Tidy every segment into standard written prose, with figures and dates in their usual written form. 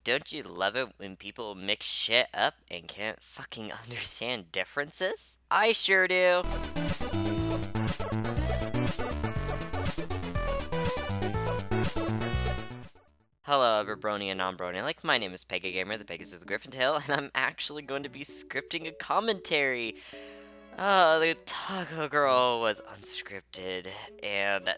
Don't you love it when people mix shit up and can't fucking understand differences? I sure do. Hello, everbrony and non-brony. My name is Pega Gamer, the Pegasus of the Griffin Tail, and I'm actually going to be scripting a commentary. The Taco Girl was unscripted, and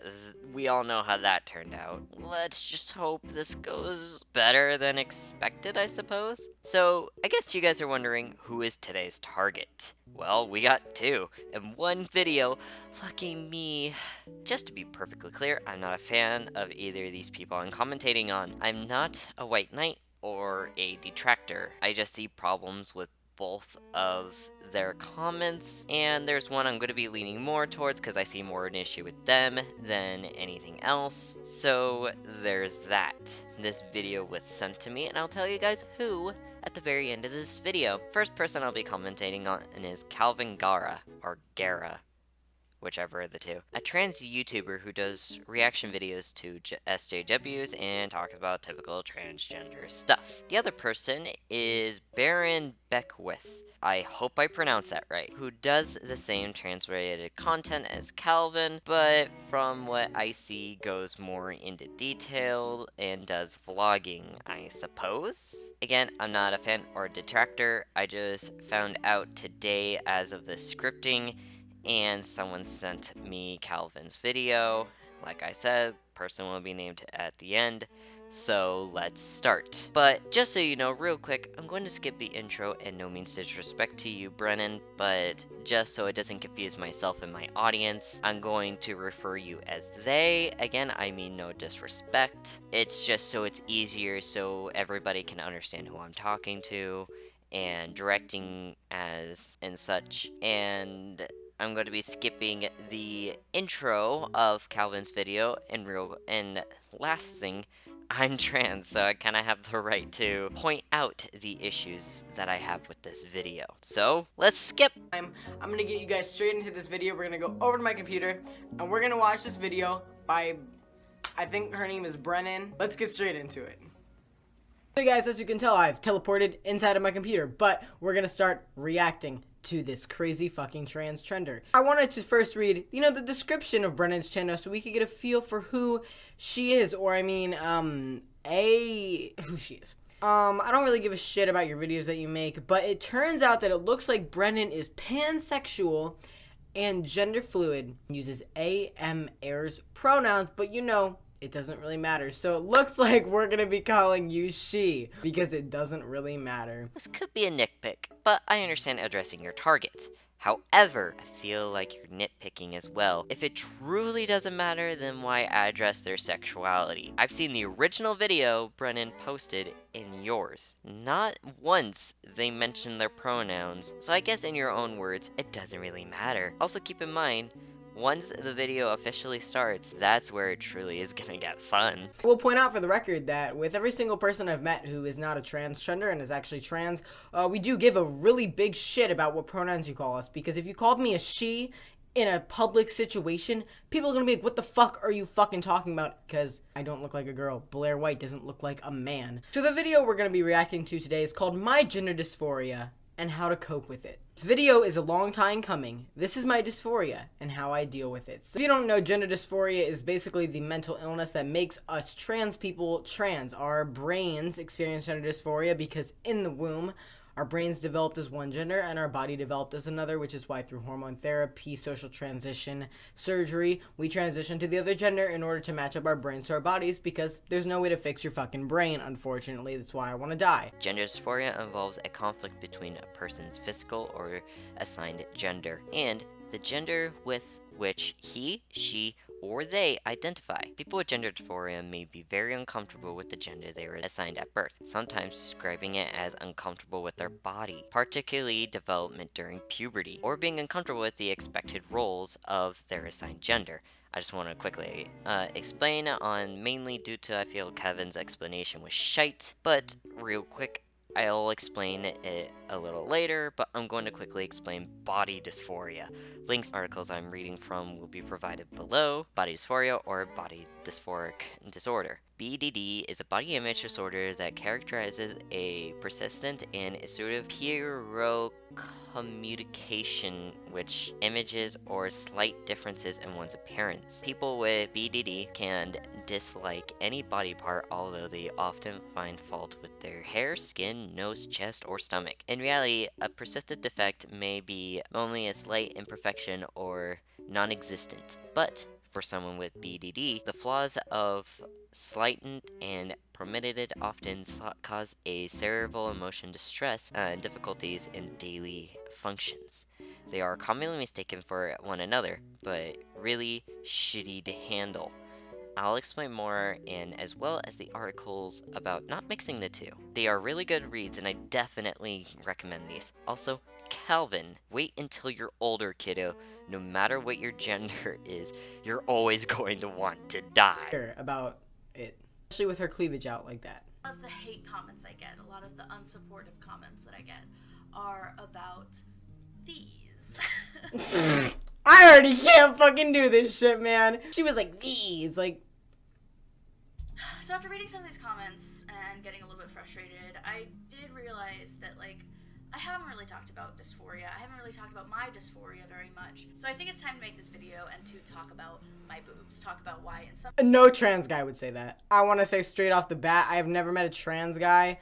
we all know how that turned out. Let's just hope this goes better than expected, I suppose. So, I guess you guys are wondering, who is today's target? Well, we got two, in one video. Lucky me. Just to be perfectly clear, I'm not a fan of either of these people I'm commentating on. I'm not a white knight or a detractor. I just see problems with both of their comments, and there's one I'm going to be leaning more towards because I see more an issue with them than anything else. So there's that. This video was sent to me, and I'll tell you guys who at the very end of this video. First person I'll be commentating on is Kalvin Garrah, or Garrah, whichever of the two. A trans YouTuber who does reaction videos to SJWs and talks about typical transgender stuff. The other person is Brennan. I hope I pronounced that right, who does the same trans-related content as Kalvin, but from what I see goes more into detail and does vlogging, I suppose? Again, I'm not a fan or a detractor. I just found out today as of the scripting, and someone sent me Kalvin's video. Like I said, person will be named at the end. So let's start. But just so you know, real quick, I'm going to skip the intro, and no means disrespect to you, Brennan, but just so it doesn't confuse myself and my audience, I'm going to refer you as they. Again, I mean no disrespect. It's just so it's easier so everybody can understand who I'm talking to and directing as and such. And I'm going to be skipping the intro of Kalvin's video, and last thing, I'm trans, so I kind of have the right to point out the issues that I have with this video. So, let's skip! I'm gonna get you guys straight into this video. We're gonna go over to my computer, and we're gonna watch this video by, I think her name is Brennan. Let's get straight into it. So guys, as you can tell, I've teleported inside of my computer, but we're gonna start reacting to this crazy fucking trans trender. I wanted to first read, the description of Brennan's channel so we could get a feel for who she is, or I mean, who she is. I don't really give a shit about your videos that you make, but it turns out that it looks like Brennan is pansexual and gender fluid, uses airs pronouns, but it doesn't really matter. So it looks like we're gonna be calling you she, because it doesn't really matter. This could be a nitpick, but I understand addressing your target. However, I feel like you're nitpicking as well. If it truly doesn't matter, then why address their sexuality? I've seen the original video Brennan posted in yours. Not once they mention their pronouns, so I guess in your own words, it doesn't really matter. Also keep in mind, once the video officially starts, that's where it truly is gonna get fun. We'll point out for the record that with every single person I've met who is not a transgender and is actually trans, we do give a really big shit about what pronouns you call us, because if you called me a she in a public situation, people are gonna be like, what the fuck are you fucking talking about? Because I don't look like a girl. Blair White doesn't look like a man. So the video we're gonna be reacting to today is called My Gender Dysphoria and How to Cope with It. This video is a long time coming. This is my dysphoria and how I deal with it. So if you don't know, gender dysphoria is basically the mental illness that makes us trans people trans. Our brains experience gender dysphoria because in the womb, our brains developed as one gender and our body developed as another, which is why through hormone therapy, social transition, surgery, we transition to the other gender in order to match up our brains to our bodies, because there's no way to fix your fucking brain, unfortunately. That's why I want to die. Gender dysphoria involves a conflict between a person's physical or assigned gender and the gender with which he, she, or they identify. People with gender dysphoria may be very uncomfortable with the gender they were assigned at birth, sometimes describing it as uncomfortable with their body, particularly development during puberty, or being uncomfortable with the expected roles of their assigned gender. I just want to quickly explain on mainly due to I feel Kevin's explanation was shite, but real quick, I'll explain it a little later, but I'm going to quickly explain body dysphoria. Links to articles I'm reading from will be provided below. Body dysphoria or body dysphoric disorder. BDD is a body image disorder that characterizes a persistent and assertive communication which images or slight differences in one's appearance. People with BDD can dislike any body part, although they often find fault with their hair, skin, nose, chest, or stomach. In reality, a persistent defect may be only a slight imperfection or non-existent, but for someone with BDD, the flaws of slightened and permitted often cause a cerebral emotion distress and difficulties in daily functions. They are commonly mistaken for one another, but really shitty to handle. I'll explain more in as well as the articles about not mixing the two. They are really good reads and I definitely recommend these. Also, Kalvin, wait until you're older, kiddo. No matter what your gender is, you're always going to want to die. About it, especially with her cleavage out like that. A lot of the hate comments I get, a lot of the unsupportive comments that I get are about these. I already can't fucking do this shit, man. She was like, these, like. So after reading some of these comments and getting a little bit frustrated, I did realize that, like, I haven't really talked about dysphoria. I haven't really talked about my dysphoria very much. So I think it's time to make this video and to talk about my boobs, talk about why in some— No trans guy would say that. I want to say straight off the bat, I have never met a trans guy.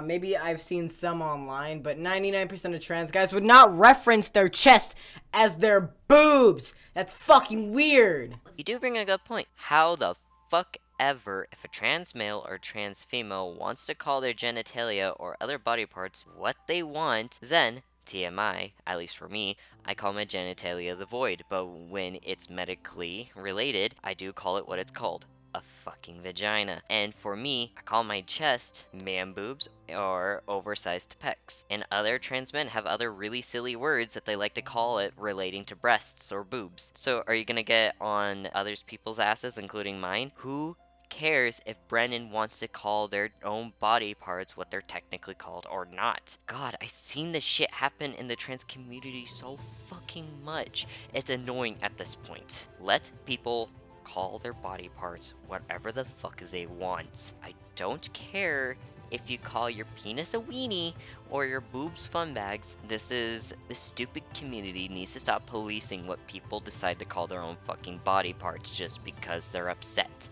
Maybe I've seen some online, but 99% of trans guys would not reference their chest as their boobs. That's fucking weird. You do bring a good point. How the fuck ever, if a trans male or trans female wants to call their genitalia or other body parts what they want, then TMI, at least for me, I call my genitalia the void, but when it's medically related, I do call it what it's called. A fucking vagina. And for me, I call my chest man boobs or oversized pecs. And other trans men have other really silly words that they like to call it relating to breasts or boobs. So are you gonna get on others people's asses, including mine? Who cares if Brennan wants to call their own body parts what they're technically called or not? God, I've seen this shit happen in the trans community so fucking much. It's annoying at this point. Let people call their body parts whatever the fuck they want. I don't care if you call your penis a weenie or your boobs fun bags. The stupid community needs to stop policing what people decide to call their own fucking body parts just because they're upset.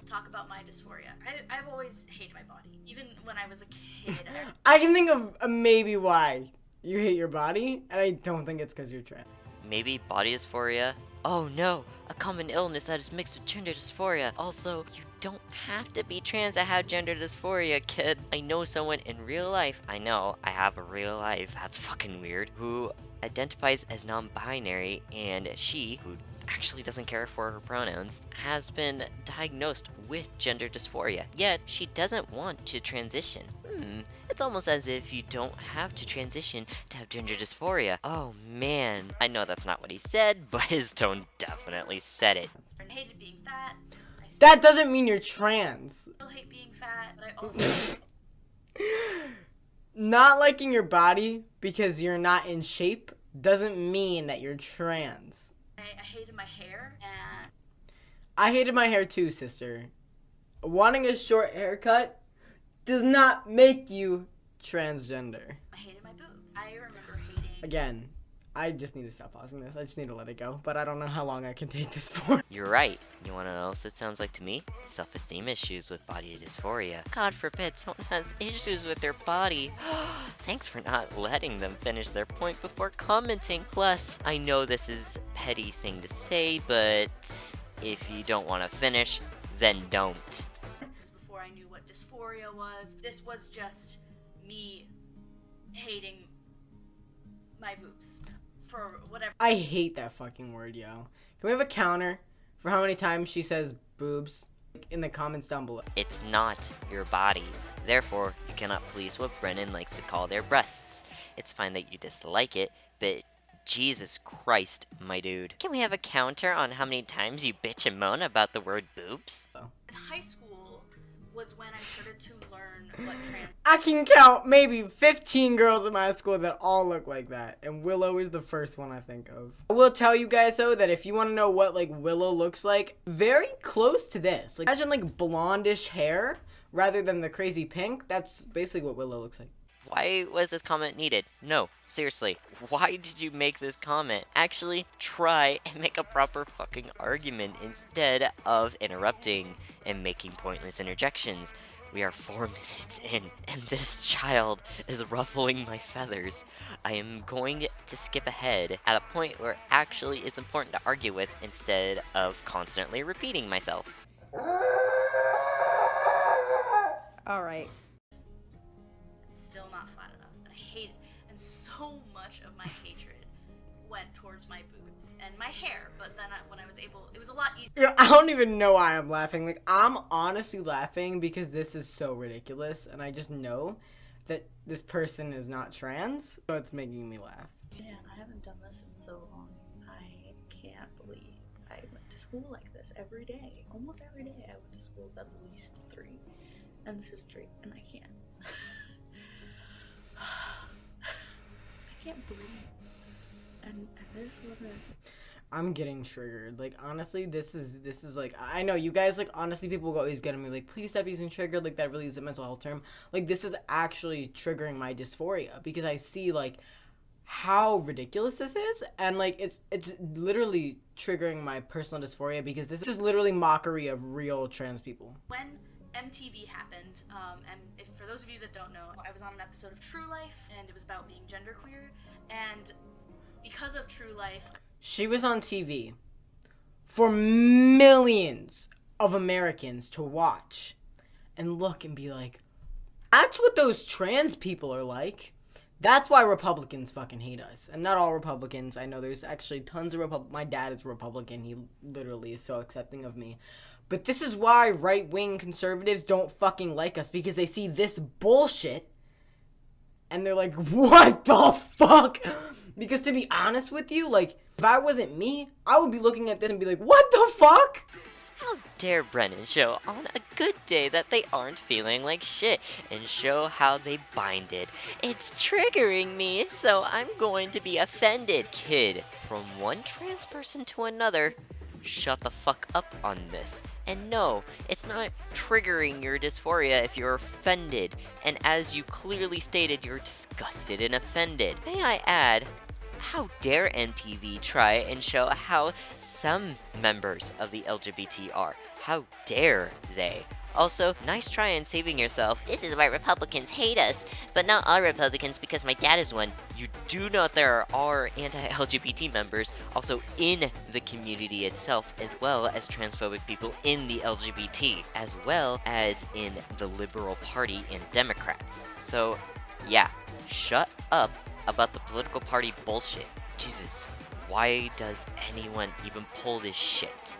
Talk about my dysphoria. I've always hated my body. Even when I was a kid. I can think of maybe why you hate your body, and I don't think it's because you're trans. Maybe body dysphoria? Oh no, a common illness that is mixed with gender dysphoria. Also, you don't have to be trans to have gender dysphoria, kid. I know someone in real life, I know, I have a real life, that's fucking weird, who identifies as non-binary, and she, who actually doesn't care for her pronouns, has been diagnosed with gender dysphoria. Yet, she doesn't want to transition. It's almost as if you don't have to transition to have gender dysphoria. Oh man, I know that's not what he said, but his tone definitely said it. I hated being fat. That doesn't mean you're trans. I still hate being fat, but I also Not liking your body because you're not in shape doesn't mean that you're trans. I hated my hair, and I hated my hair too, sister. Wanting a short haircut does not make you transgender. I hated my boobs. I remember hating— Again, I just need to stop pausing this. I just need to let it go, but I don't know how long I can take this for. You're right. You wanna know what else it sounds like to me? Self-esteem issues with body dysphoria. God forbid someone has issues with their body. Thanks for not letting them finish their point before commenting. Plus, I know this is a petty thing to say, but if you don't want to finish, then don't. Before I knew what dysphoria was, this was just me hating my boobs for whatever. I hate that fucking word, yo. Can we have a counter for how many times she says boobs in the comments down below? It's not your body. Therefore, you cannot please what Brennan likes to call their breasts. It's fine that you dislike it, but Jesus Christ, my dude. Can we have a counter on how many times you bitch and moan about the word boobs? In high school, was when I started to learn what trans. I can count maybe 15 girls in my school that all look like that, and Willow is the first one I think of. I will tell you guys though that if you want to know what like Willow looks like, very close to this. Like imagine like blondish hair rather than the crazy pink. That's basically what Willow looks like. Why was this comment needed? No, seriously, why did you make this comment? Actually, try and make a proper fucking argument instead of interrupting and making pointless interjections. We are 4 minutes in, and this child is ruffling my feathers. I am going to skip ahead at a point where actually it's important to argue with instead of constantly repeating myself. Alright. Still not flat enough, and I hate it. And so much of my hatred went towards my boobs and my hair. But then when I was able, it was a lot easier. Yeah, I don't even know why I'm laughing. Like, I'm honestly laughing because this is so ridiculous, and I just know that this person is not trans, so it's making me laugh. Man, I haven't done this in so long. I can't believe I went to school like this every day. Almost every day I went to school at least 3. And this is 3, and I can't. I can't breathe. And this wasn't... I'm getting triggered. Like, honestly, this is like, I know you guys, like, honestly, people always get at me, like, please stop using triggered, like, that really is a mental health term. Like, this is actually triggering my dysphoria, because I see, like, how ridiculous this is, and, like, it's literally triggering my personal dysphoria, because this is literally mockery of real trans people. When MTV happened, and if for those of you that don't know, I was on an episode of True Life, and it was about being genderqueer, and because of True Life... She was on TV for millions of Americans to watch and look and be like, that's what those trans people are like. That's why Republicans fucking hate us. And not all Republicans. I know there's actually tons of my dad is Republican. He literally is so accepting of me. But this is why right-wing conservatives don't fucking like us, because they see this bullshit and they're like, what the fuck? Because to be honest with you, like, if I wasn't me, I would be looking at this and be like, what the fuck? How dare Brennan show on a good day that they aren't feeling like shit and show how they binded. It's triggering me, so I'm going to be offended, kid. From one trans person to another, shut the fuck up on this. And no, it's not triggering your dysphoria if you're offended. And as you clearly stated, you're disgusted and offended. May I add, how dare MTV try and show how some members of the LGBT are? How dare they? Also, nice try in saving yourself. This is why Republicans hate us, but not all Republicans because my dad is one. You do know there are anti-LGBT members also in the community itself, as well as transphobic people in the LGBT, as well as in the Liberal Party and Democrats. So, yeah, shut up about the political party bullshit. Jesus, why does anyone even pull this shit?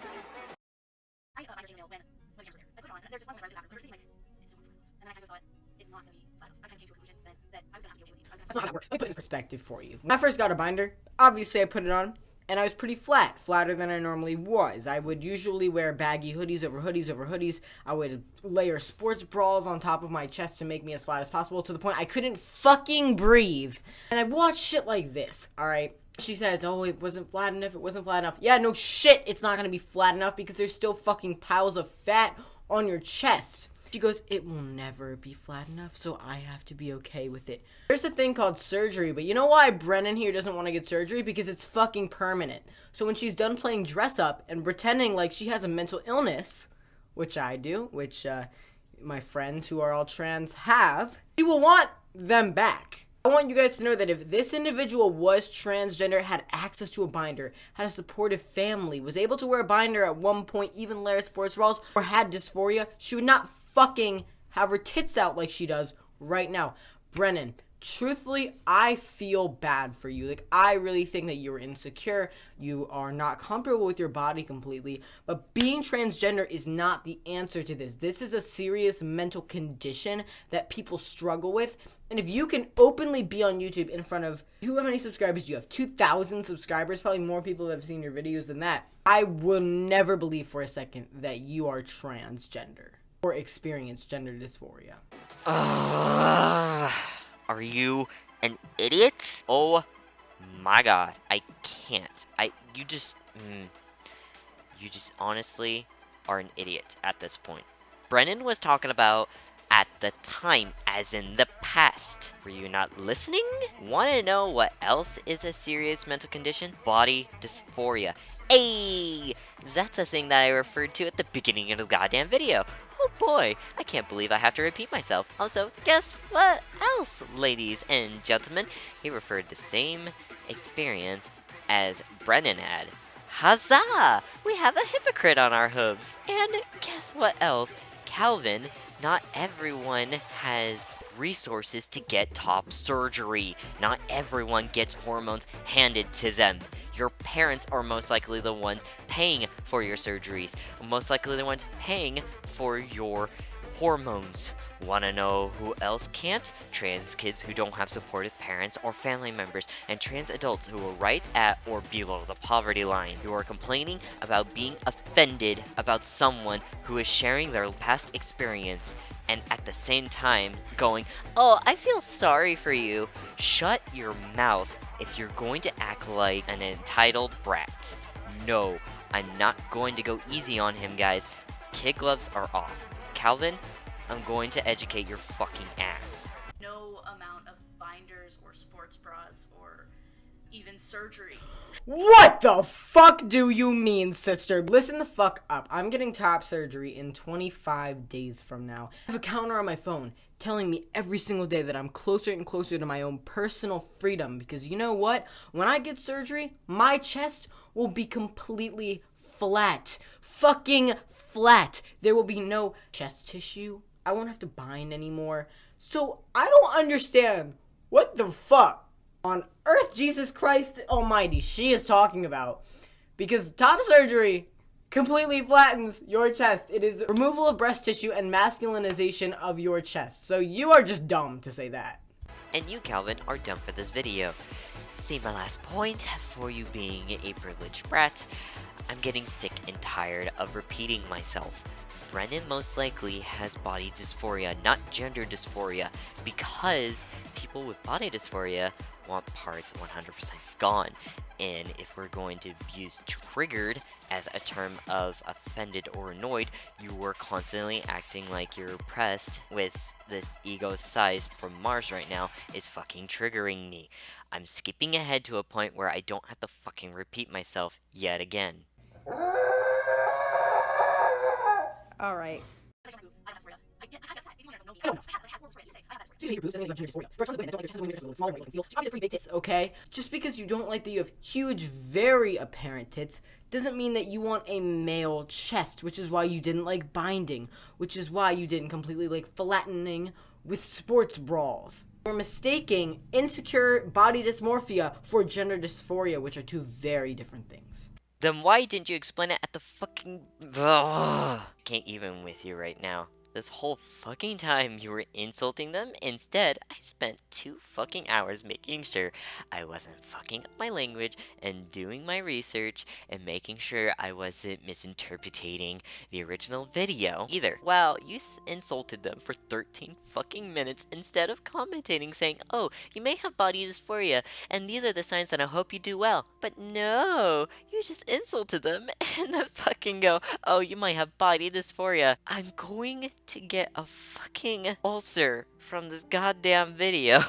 I ended up getting a mail when the cameras were there. I put it on, and there's this one where I was in the bathroom. They were sitting like, it's still not flat enough. And then I kind of thought, it's not going to be flat enough. I kind of came to a conclusion that I was going to have to be okay with these. That's not how it works. Let me put this in perspective for you. When I first got a binder, obviously I put it on, and I was pretty flatter than I normally was. I would usually wear baggy hoodies over hoodies over hoodies. I would layer sports bras on top of my chest to make me as flat as possible, to the point I couldn't fucking breathe. And I watched shit like this, alright? She says, oh, it wasn't flat enough, it wasn't flat enough. Yeah, no shit, it's not gonna be flat enough because there's still fucking piles of fat on your chest. She goes, it will never be flat enough, so I have to be okay with it. There's a thing called surgery, but you know why Brennan here doesn't want to get surgery? Because it's fucking permanent. So when she's done playing dress up and pretending like she has a mental illness, which I do, which my friends who are all trans have, she will want them back. I want you guys to know that if this individual was transgender, had access to a binder, had a supportive family, was able to wear a binder at one point, even layer sports bras, or had dysphoria, she would not fucking have her tits out like she does right now. Brennan, truthfully, I feel bad for you. Like, I really think that you're insecure. You are not comfortable with your body completely. But being transgender is not the answer to this. This is a serious mental condition that people struggle with. And if you can openly be on YouTube in front of, how many subscribers do you have? 2,000 subscribers? Probably more people have seen your videos than that. I will never believe for a second that you are transgender. or experience gender dysphoria. Ugh. Are you an idiot? Oh my god, I can't. You just honestly are an idiot at this point. Brennan was talking about at the time, as in the past. Were you not listening? Want to know what else is a serious mental condition? Body dysphoria. Hey, that's a thing that I referred to at the beginning of the goddamn video. Oh boy, I can't believe I have to repeat myself. Also, guess what else, ladies and gentlemen? He referred the same experience as Brennan had. Huzzah! We have a hypocrite on our hooves. And guess what else? Kalvin, not everyone has resources to get top surgery. Not everyone gets hormones handed to them. Your parents are most likely the ones paying for your surgeries. Most likely the ones paying for your hormones. Wanna know who else can't? Trans kids who don't have supportive parents or family members, and trans adults who are right at or below the poverty line. You are complaining about being offended about someone who is sharing their past experience, and at the same time going, "Oh, I feel sorry for you." Shut your mouth if you're going to act like an entitled brat. No, I'm not going to go easy on him, guys. Kid gloves are off. Kalvin, I'm going to educate your fucking ass. No amount of binders or sports bras or even surgery. What the fuck do you mean, sister? Listen the fuck up. I'm getting top surgery in 25 days from now. I have a counter on my phone telling me every single day that I'm closer and closer to my own personal freedom, because you know what? When I get surgery, my chest will be completely flat. Fucking flat. There will be no chest tissue. I won't have to bind anymore. So I don't understand what the fuck on earth Jesus Christ Almighty she is talking about. Because top surgery completely flattens your chest. It is removal of breast tissue and masculinization of your chest. So you are just dumb to say that. And you, Kalvin, are done for this video. See my last point, for you being a privileged brat, I'm getting sick and tired of repeating myself. Brennan most likely has body dysphoria, not gender dysphoria, because people with body dysphoria want parts 100% gone. And if we're going to use triggered as a term of offended or annoyed, you were constantly acting like you're oppressed with this ego size from Mars right now is fucking triggering me. I'm skipping ahead to a point where I don't have to fucking repeat myself yet again. Alright. Okay? Just because you don't like that you have huge, very apparent tits doesn't mean that you want a male chest, which is why you didn't like binding, which is why you didn't completely like flattening with sports bras. You're mistaking insecure body dysmorphia for gender dysphoria, which are two very different things. Then why didn't you explain it at the fucking... Ugh. Can't even with you right now. This whole fucking time you were insulting them. Instead, I spent 2 fucking hours making sure I wasn't fucking up my language and doing my research and making sure I wasn't misinterpreting the original video either. Well, you insulted them for 13 fucking minutes instead of commentating saying, "Oh, you may have body dysphoria and these are the signs and I hope you do well." But no, you just insulted them and then fucking go, "Oh, you might have body dysphoria." I'm going to get a fucking ulcer from this goddamn video.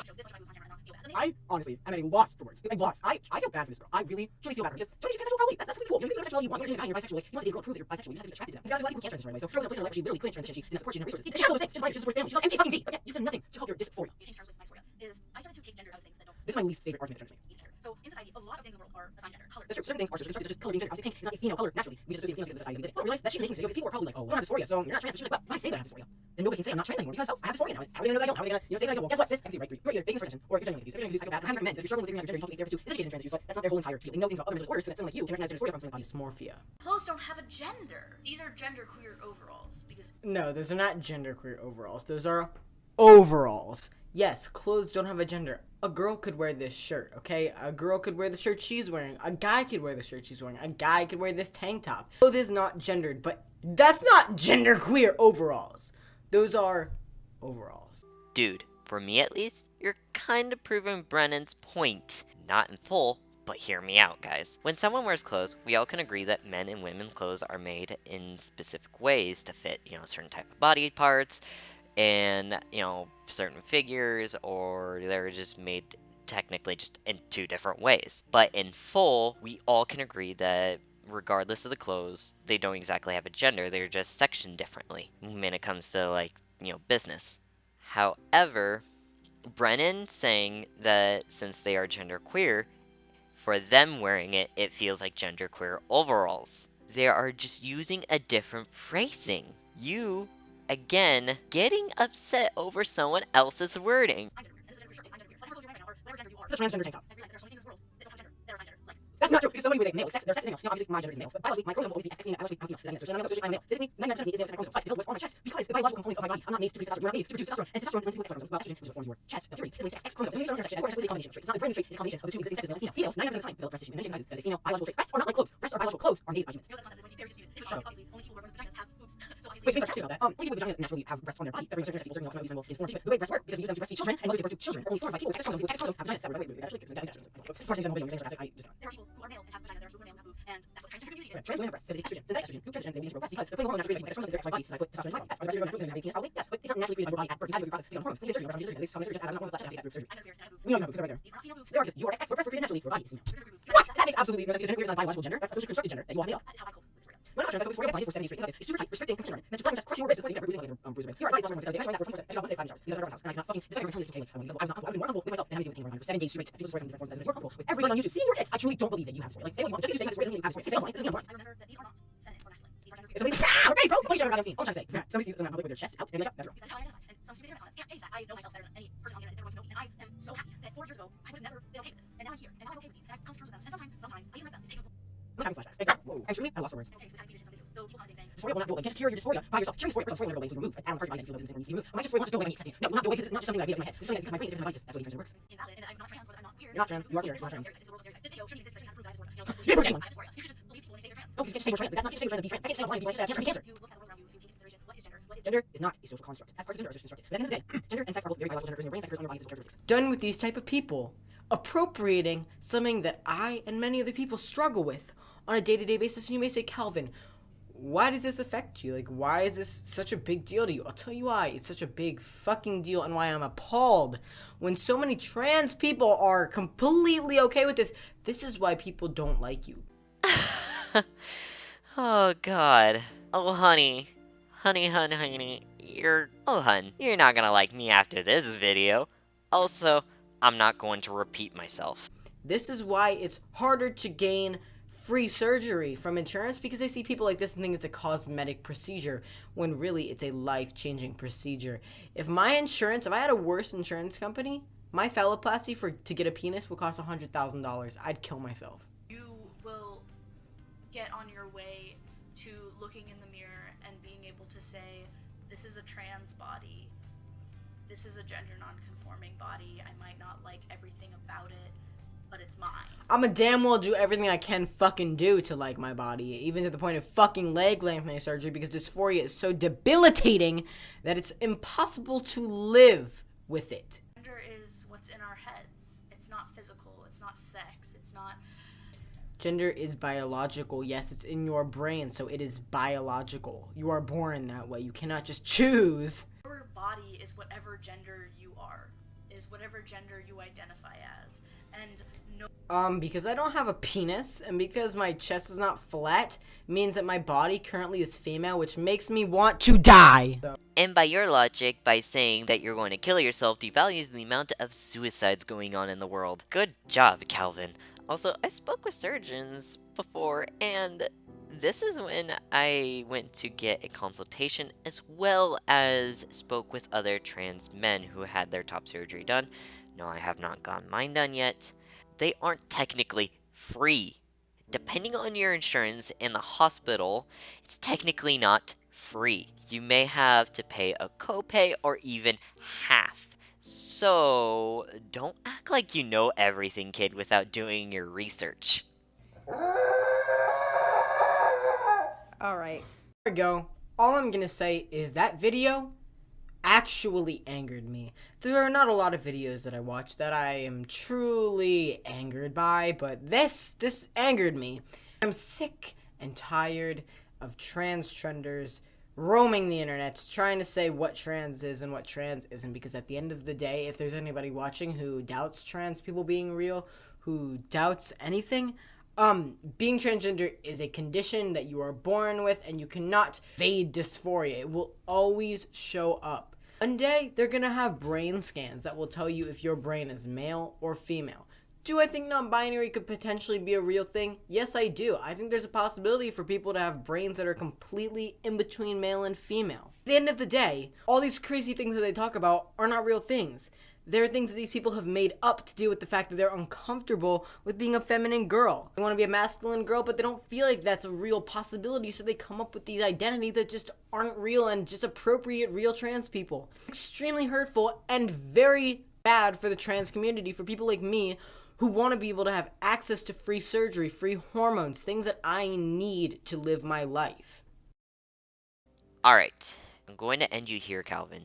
I honestly am at a loss for words. I'm lost. I feel bad for this girl. I really, truly feel bad for her. Because you're probably. That's really cool. You can be bisexual all you want. You can be bisexual. You want the girl to prove that you're bisexual. You just have to get attracted to them. Because a lot of people can't transition right away. So girls in a place in her life, she literally couldn't transition. She didn't have support. She didn't have resources. She has all those things. She's fine. She's just supportive family. She's not empty fucking V. But yeah, you said nothing to help your dysphoria. The change starts with my dysphoria is I started to take gender out of things that don't. This is my least favorite argument that you're trying to make. So in society, a lot of things in the world are assigned gender. Color. That's true. Certain things are just color being gender. Obviously, pink is not a female color naturally. We just associate females with society. We don't realize that she's making this video because people are probably like, "Oh, I don't have dysphoria, so you're not trans." She's like, "Well, if I say that I have dysphoria, then nobody can say I'm not trans anymore because I have dysphoria now. How are they gonna know that I don't? How are they gonna say that I don't? Well, guess what, sis? I can see right through you. You're either faking discrimination or you're genuinely confused. If you're genuinely confused, I feel bad. I highly recommend that if you're struggling with figuring out your gender, you talk to a therapist who is educated in trans issues, but that's not their whole entire field. They know things about other mental disorders, so that someone like you can recognize their dysphoria from something like body dysmorphia. Clothes don't have a gender. These are genderqueer overalls because No, those are not genderqueer overalls. Those are overalls. Yes, clothes don't have a gender A girl could wear this shirt, okay? A girl could wear the shirt she's wearing. A guy could wear the shirt she's wearing. A guy could wear this tank top. Clothes is not gendered, but that's not genderqueer overalls. Those are overalls. Dude, for me at least, you're kind of proving Brennan's point. Not in full, but hear me out, guys. When someone wears clothes, we all can agree that men and women's clothes are made in specific ways to fit, certain type of body parts and, certain figures, or they're just made technically just in two different ways. But in full, we all can agree that regardless of the clothes, they don't exactly have a gender, they're just sectioned differently when it comes to, business. However, Brennan saying that since they are genderqueer, for them wearing it, it feels like genderqueer overalls. They are just using a different phrasing. You, again, getting upset over someone else's wording. It's a transgender tank top. That's not true, because somebody with a male is sex, they're sex female. Obviously, my gender is male. But biologically, my chromosomes will always be X female, biologically, I'm female. I'm male. Physically, 99% of me is male, sex chromosome. But on my chest, because the biological components of my body, I'm not made to produce testosterone. You're not made to produce testosterone. And testosterone is linked to X chromosomes. Well, estrogen, which forms your chest, purity, is linked to X chromosomes. So X chromosomes, a combination of traits. It's not a brand new trait, it's a combination of the two existing sexes, male and female. Females, 99% of the time, develop breast tissue. And men as a female biological trait. Breasts are not like clothes. Breasts are biological clothes are made by humans. Wait, so about that. Only people with vaginas naturally have breasts on their body. Every certain people, certain males, certain is form cheaper. The way breasts work, because we use them to breastfeed children, and mothers give birth to children, only formed by people with sex chromosomes have vaginas. That were actually this is video, I just There are people who are male and have vaginas. There are people who are male and have boobs, and that's what transgender community is. trans women have breasts, so they take estrogen, synthetic estrogen, who estrogen, they use for breasts because the hormone naturally makes chromosomes in their body, because I put testosterone in my body. Yes, are the bacteria naturally having a penis? Probably, yes, but it's not naturally created by your body at birth. You have to go through the process to get on hormones. Clearly, estrogen, surgery, this is just as not one of the flesh, that surgery. We don't know, because they're right there. These are not female boobs. They are just your sex, we're procreated naturally, your body is female. What? That makes absolutely no sense, because gender is not a biological gender, that's a socially constructed gender that you all made up. That's how I call this for We're not trans, that's what we're for 70 straight. It's super tight, restricting, constricting, meant to just crush your ribs, just crushing your bruises. Here, I advise testosterone, because they mentioned that for 20%, I just want to say 5 hours. These are house, and I cannot fucking, despite everyone telling me it's okay, I was more comfortable with myself than having to do it for 7 days straight. People swear from different forms, you're comfortable with everybody on YouTube seeing your tits. I truly don't believe that you have a story. Like, they want just because you say you have a story, doesn't mean you have a story. It's online, it doesn't mean I'm blind. I remember that these are not feminine or masculine. These are gender. If somebody's okay, bro, please share what I've seen. All I'm trying to say, somebody sees someone in public with their chest out, and they're like, that's wrong. That's how I identify. And some stupid internet comments can't change that. I know myself better than any person on the internet is ever going to know. And I am so happy that 4 years ago, I would have never been okay with this. And now I'm here, and now I'm okay with these, and I've come to terms with them. And sometimes, I even let them take over. I'm having flashbacks. Like, whoa, and truly, I lost for words. Okay, with that, I did some videos. So people commenting saying, Dysphoria will not go away. Just cure your dysphoria by yourself. Cure your dysphoria, your dysphoria will go away, so remove. I don't hurt your body, feel that doesn't feel My dysphoria will not just go away when I eat sexy. No, will not go away, because it's not just something that I made up in my head. It's something because my brain is different than my body is. That's what transgender works. invalid, and I'm not trans, but I'm not weird. You're not trans, you are queer, you're not trans. This video shouldn't exist, but you have to prove that I dysphoria. You prove anyone. I have dysphoria. You should just believe people when they say they're trans. No, you can't just say you're trans. That's not just saying you're trans and be trans. I can't say online and be like, I have cancer. You look at the world around you, if you take into consideration what is gender, what is Gender is not a social construct. As far as gender are social constructed. But at the end of the day, gender and sex are both very biological. Gender occurs in your brain, sex occurs on your body, physical characteristics. Done with these type of people appropriating something that I and many other people struggle with on a day-to-day basis. And you may say, Calvin, why does this affect you? Like, why is this such a big deal to you? I'll tell you why it's such a big fucking deal, and why I'm appalled when so many trans people are completely okay with this. This is why people don't like you. Oh god. Oh honey. Honey, you're not gonna like me after this video. Also, I'm not going to repeat myself. This is why it's harder to gain free surgery from insurance, because they see people like this and think it's a cosmetic procedure, when really it's a life-changing procedure. If I had a worse insurance company, my phalloplasty to get a penis would cost $100,000. I'd kill myself. You will get on your way to looking in the mirror and being able to say, this is a trans body, this is a gender non-conforming body, I might not like everything about it, but it's mine. I'ma damn well do everything I can fucking do to like my body, even to the point of fucking leg lengthening surgery, because dysphoria is so debilitating that it's impossible to live with it. Gender is what's in our heads. It's not physical, it's not sex, it's not... Gender is biological. Yes, it's in your brain, so it is biological. You are born that way. You cannot just choose. Your body is whatever gender you are, is whatever gender you identify as. And no... Because I don't have a penis, and because my chest is not flat, means that my body currently is female, which makes me want to die. And by your logic, by saying that you're going to kill yourself devalues the amount of suicides going on in the world. Good job, Calvin. Also, I spoke with surgeons before, and this is when I went to get a consultation, as well as spoke with other trans men who had their top surgery done. No, I have not gotten mine done yet. They aren't technically free. Depending on your insurance in the hospital, it's technically not free. You may have to pay a copay or even half. So, don't act like you know everything, kid, without doing your research. Alright. There we go. All I'm gonna say is that video actually angered me. There are not a lot of videos that I watch that I am truly angered by, but this angered me. I'm sick and tired of trans trenders roaming the internet trying to say what trans is and what trans isn't, because at the end of the day, if there's anybody watching who doubts trans people being real, who doubts anything, being transgender is a condition that you are born with, and you cannot evade dysphoria. It will always show up. One day, they're gonna have brain scans that will tell you if your brain is male or female. Do I think non-binary could potentially be a real thing? Yes, I do. I think there's a possibility for people to have brains that are completely in between male and female. At the end of the day, all these crazy things that they talk about are not real things. There are things that these people have made up to deal with the fact that they're uncomfortable with being a feminine girl. They want to be a masculine girl, but they don't feel like that's a real possibility, so they come up with these identities that just aren't real and just appropriate real trans people. Extremely hurtful and very bad for the trans community, for people like me who want to be able to have access to free surgery, free hormones, things that I need to live my life. Alright, I'm going to end you here, Calvin,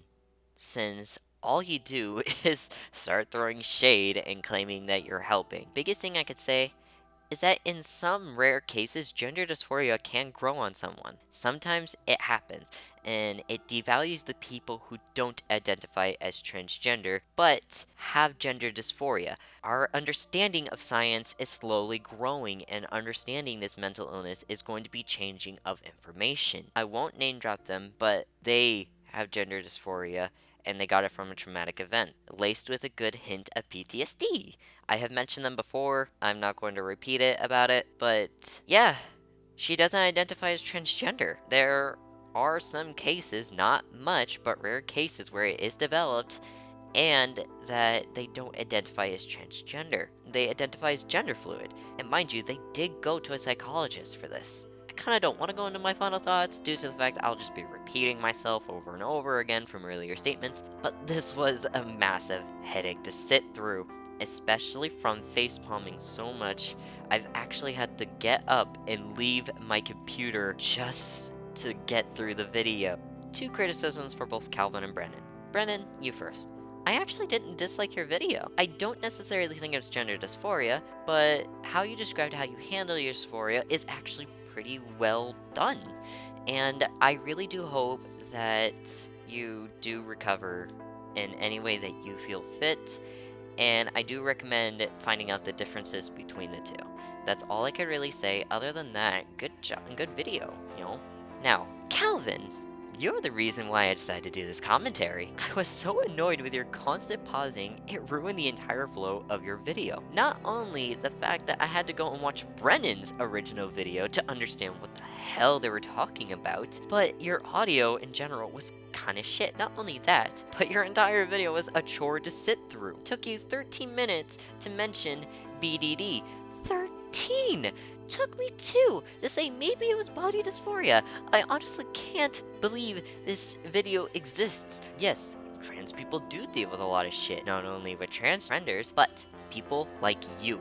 since all you do is start throwing shade and claiming that you're helping. Biggest thing I could say is that in some rare cases, gender dysphoria can grow on someone. Sometimes it happens, and it devalues the people who don't identify as transgender, but have gender dysphoria. Our understanding of science is slowly growing, and understanding this mental illness is going to be changing of information. I won't name drop them, but they have gender dysphoria, and they got it from a traumatic event, laced with a good hint of PTSD. I have mentioned them before, I'm not going to repeat it about it, but yeah, she doesn't identify as transgender. There are some cases, not much, but rare cases where it is developed, and that they don't identify as transgender. They identify as gender fluid, and mind you, they did go to a psychologist for this. I kind of don't want to go into my final thoughts due to the fact that I'll just be repeating myself over and over again from earlier statements, but this was a massive headache to sit through, especially from facepalming so much. I've actually had to get up and leave my computer just to get through the video. 2 criticisms for both Calvin and Brennan. Brennan, you first. I actually didn't dislike your video. I don't necessarily think it's gender dysphoria, but how you described how you handle your dysphoria is actually pretty well done. And I really do hope that you do recover in any way that you feel fit, and I do recommend finding out the differences between the two. That's all I could really say. Other than that, good job and good video, you know? Now, Calvin, you're the reason why I decided to do this commentary. I was so annoyed with your constant pausing, it ruined the entire flow of your video. Not only the fact that I had to go and watch Brennan's original video to understand what the hell they were talking about, but your audio in general was kinda shit. Not only that, but your entire video was a chore to sit through. Took you 13 minutes to mention BDD. 13! Took me 2 to say maybe it was body dysphoria. I honestly can't believe this video exists. Yes, trans people do deal with a lot of shit, not only with transgenders, but people like you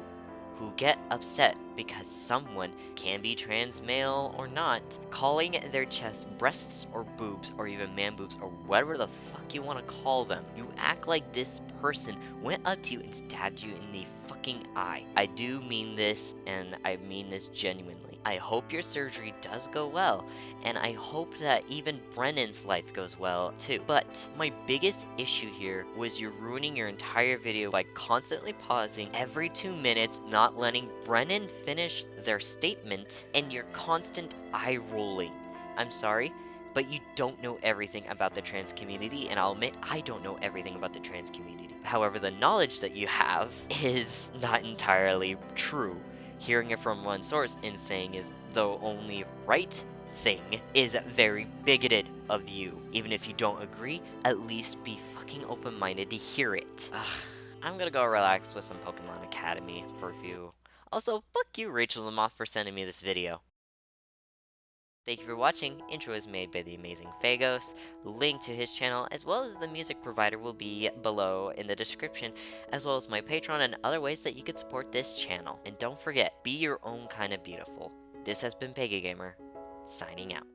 who get upset because someone can be trans male or not, calling their chest breasts or boobs or even man boobs or whatever the fuck you want to call them. You act like this person went up to you and stabbed you in the fucking eye. I do mean this, and I mean this genuinely. I hope your surgery does go well, and I hope that even Brennan's life goes well too. But my biggest issue here was you're ruining your entire video by constantly pausing every 2 minutes, not letting Brennan finish their statement, and your constant eye rolling. I'm sorry, but you don't know everything about the trans community, and I'll admit I don't know everything about the trans community. However, the knowledge that you have is not entirely true. Hearing it from one source and saying is the only right thing is very bigoted of you. Even if you don't agree, at least be fucking open-minded to hear it. Ugh, I'm gonna go relax with some Pokemon Academy for a few. Also, fuck you, Rachel Lamoth, for sending me this video. Thank you for watching. Intro is made by the amazing Feghost. Link to his channel as well as the music provider will be below in the description, as well as my Patreon and other ways that you could support this channel. And don't forget, be your own kind of beautiful. This has been Pega Gamer, signing out.